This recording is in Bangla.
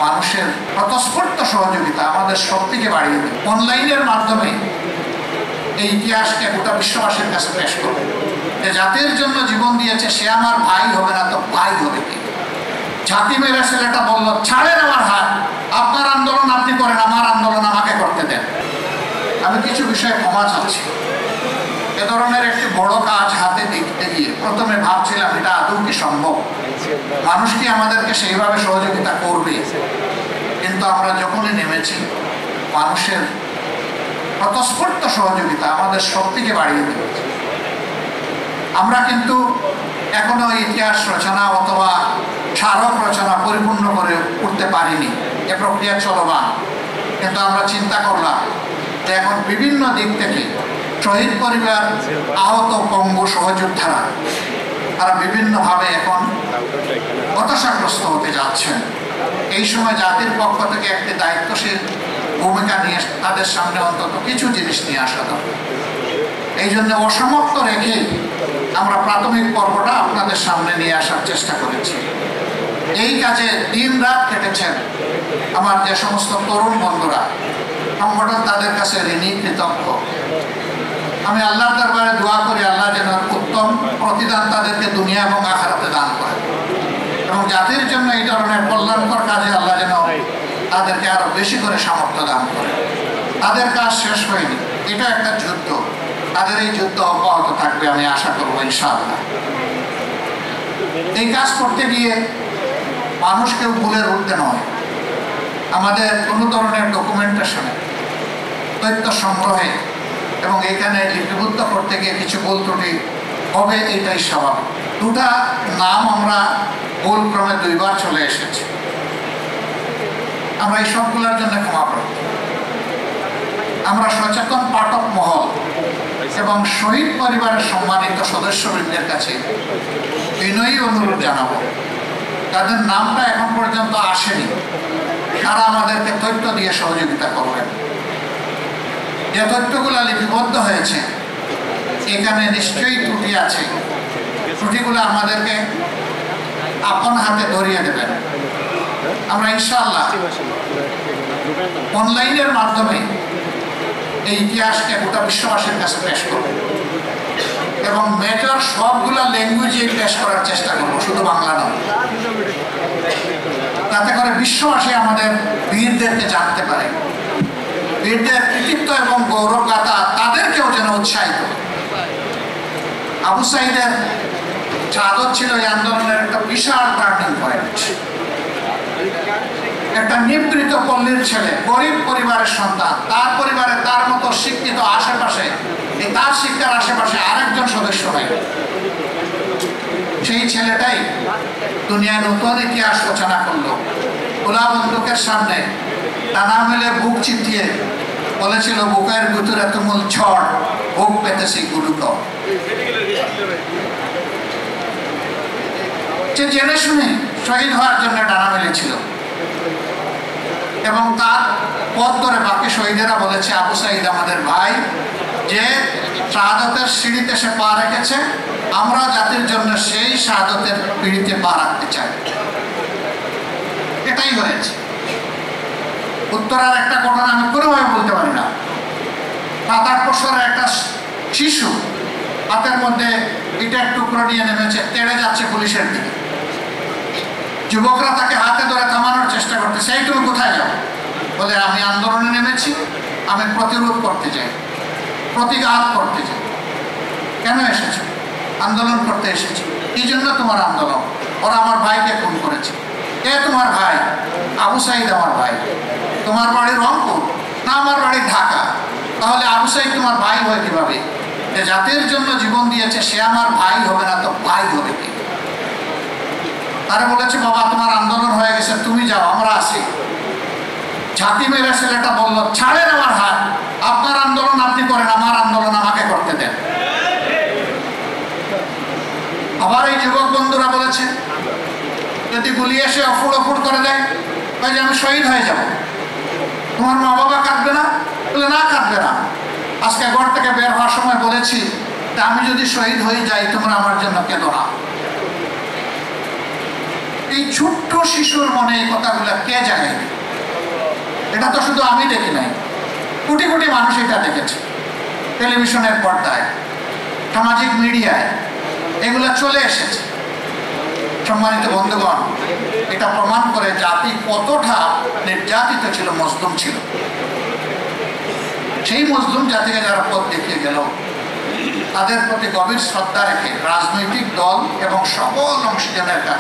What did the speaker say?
মানুষের স্বতঃস্ফূর্ত সহযোগিতা আমাদের শক্তিকে বাড়িয়ে দেবে। অনলাইনের মাধ্যমে এই ইতিহাসকে গোটা বিশ্ববাসীর কাছে পেশ করবে যে জাতির জন্য জীবন দিয়েছে সে আমার ভাই হবে না তো ভাই হবে কি? ঝাঁকি মেরে ছেলেটা বলল, ছাড়েন আমার হাত, আপনার আন্দোলন আপনি করেন, আমার আন্দোলন আমাকে করতে দেন। আমি কিছু বিষয়ে ক্ষমা চাচ্ছি। এ ধরনের একটি বড় কাজ হাতে দেখতে গিয়ে প্রথমে ভাবছিলাম এটা আদৌ কি সম্ভব, মানুষ কি আমাদেরকে সেইভাবে সহযোগিতা করবে? কিন্তু আমরা যখনই নেমেছি, মানুষের স্বতঃস্ফূর্ত সহযোগিতা আমাদের শক্তিকে বাড়িয়ে দেবে। আমরা কিন্তু এখনো ইতিহাস রচনা অথবা স্মারক রচনা পরিপূর্ণ করে উঠতে পারিনি, এ প্রক্রিয়া চলমান। কিন্তু আমরা চিন্তা করলাম যে এখন বিভিন্ন দিক থেকে শহীদ পরিবার, আহত পঙ্গু সহযোদ্ধারা তারা বিভিন্নভাবে এখন হতাশাগ্রস্ত হতে যাচ্ছেন। এই সময় জাতির পক্ষ থেকে একটি দায়িত্বশীল ভূমিকা নিয়ে তাদের সামনে অন্তত কিছু জিনিস নিয়ে আসা দরকার। এই জন্য অসমাপ্ত রেখে আমরা প্রাথমিক পর্বটা আপনাদের সামনে নিয়ে আসার চেষ্টা করেছি। এই কাজে দিন রাত কেটেছেন আমার যে সমস্ত তরুণ বন্ধুরা, সংগঠন তাদের কাছে ঋণী, কৃতজ্ঞ। আমি আল্লাহর দরবারে দোয়া করি আল্লাহ যেন উত্তম প্রতিদান তাদেরকে দুনিয়া এবং আখিরাতে দান করেন, এবং জাতির জন্য এই ধরনের কল্যাণকর কাজে আল্লাহ যেন তাদেরকে আরো বেশি করে সামর্থ্য দান করেন। তাদের কাজ শেষ হয়নি, এটা একটা যুদ্ধ, তাদের এই যুদ্ধ অব্যাহত থাকবে আমি আশা করবো ইনশাআল্লাহ। এই কাজ করতে গিয়ে মানুষকেও ভুলের ঊর্ধ্বে নয়। আমাদের কোনো ধরনের ডকুমেন্টেশনে, তথ্য সংগ্রহে এবং এখানে লিপিবদ্ধ করতে গিয়ে কিছু ভুল ত্রুটি হবে, এটাই স্বাভাবিক। দুটা নাম আমরা ভুলক্রমে 2 বার চলে এসেছে, আমরা এই সবগুলোর জন্য ক্ষমাপ্রার্থী। আমরা সচেতন পাঠক মহল এবং শহীদ পরিবারের সম্মানিত সদস্যবৃন্দের কাছে বিনয়ী অনুরোধ জানাবো, তাদের নামটা এখন পর্যন্ত আসেনি, তারা আমাদেরকে তথ্য দিয়ে সহযোগিতা করবেন। যে তথ্যগুলো লিপিবদ্ধ হয়েছে এখানে নিশ্চয়ই ত্রুটি আছে, ত্রুটিগুলো আমাদেরকে আপন হাতে ধরিয়ে দেবেন। আমরা ইনশাআল্লাহ অনলাইনের মাধ্যমে এই ইতিহাসকে গোটা বিশ্ববাসীর কাছে পেশ করব এবং মেজর সবগুলা ল্যাঙ্গুয়েজে পেশ করার চেষ্টা করব, শুধু বাংলা নয়, যাতে করে বিশ্ববাসী আমাদের বীরদেরকে জানতে পারে, বীরদের কৃতিত্ব এবং গৌরব গাথা তাদেরকেও যেন উৎসাহিত। আবু সাঈদের শাহাদত ছিল এই আন্দোলনের একটা বিশাল টার্নিং পয়েন্ট। একটা নিবৃত পল্লীর ছেলে, গরিব পরিবারের সন্তান, তার পরিবারে তার মতো শিক্ষিত আশেপাশে, এই তার শিক্ষার আশেপাশে আরেকজন সদস্য নাই। সেই ছেলেটাই দুনিয়ায় নতুন ইতিহাস রচনা করলো। খোলা বন্দুকের সামনে টানা মেলে বুক চিতিয়ে বলেছিল, বুকের ভিতরে তুমুল ঝড়, বুক পেতেছি গুরুত। যে জেনে শুনে শহীদ হওয়ার জন্য ডানা মেলেছিল এবং তার পথ ধরে বাকি শহীদেরা বলেছে, আবু সাঈদ আমাদের ভাই, যে শাহাদতের সিঁড়িতে সে পা রেখেছে, আমরা জাতির জন্য সেই শাহাদতের পিঁড়িতে পা রাখতে চাই। এটাই হয়েছে। উত্তরার একটা ঘটনা আমি কোনোভাবে বলতে পারি না। 7-8 বছরের একটা শিশু হাতের মধ্যে ইটের টুকরো নিয়ে নেমেছে, তেড়ে যাচ্ছে পুলিশের দিকে। যুবকরা তাকে হাতে ধরে থামানোর চেষ্টা করতেছে, এই তুমি কোথায় যাও? বলে, আমি আন্দোলনে নেমেছি, আমি প্রতিরোধ করতে চাই, প্রতিঘাত করতে চাই। কেন এসেছো? আন্দোলন করতে এসেছি। এই জন্য তোমার আন্দোলন? ওরা আমার ভাইকে খুন করেছে। কে তোমার ভাই? আবু সাঈদ আমার ভাই। তোমার বাড়ি রংপুর? না, আমার বাড়ি ঢাকা। তাহলে আবু সাঈদ তোমার ভাই হয় কিভাবে? যে জাতির জন্য জীবন দিয়েছে সে আমার ভাই হবে না তো ভাই হবে কি? তারা বলেছে, বাবা তোমার আন্দোলন হয়ে গেছে, তুমি যাও, আমরা আসি। ঝাঁকি মেরে ছেলেটা বলল, ছাড়েন আমার হাত, আপনার আন্দোলন আপনি করেন, আমার আন্দোলন আমাকে করতে দেন। আবার এই যুবক বন্ধুরা বলেছে, যদি গুলি এসে অফুড় অফুড় করে দেয়, যে আমি শহীদ হয়ে যাব, তোমার মা বাবা কাঁদবে না? বলে, না, কাঁদবে না। আজকে ঘর থেকে বের হওয়ার সময় বলেছি, আমি যদি শহীদ হয়ে যাই তোমরা আমার জন্য কেঁদো না। এই ছোট্ট শিশুর মনে এই কথাগুলো কে জাগায়? এটা তো শুধু আমি দেখি নাই, কোটি কোটি মানুষ এটা দেখেছে। টেলিভিশনের পর্দায়, সামাজিক মিডিয়ায় এগুলা চলে এসেছে। সম্মানিত বন্ধুগণ, এটা প্রমাণ করে জাতি কতটা নির্যাতিত ছিল, মজলুম ছিল। সেই মজলুম জাতিকে যারা পথ দেখিয়ে গেল, তাদের প্রতি গভীর শ্রদ্ধা রেখে রাজনৈতিক দল এবং সকল অংশীজনের কাছে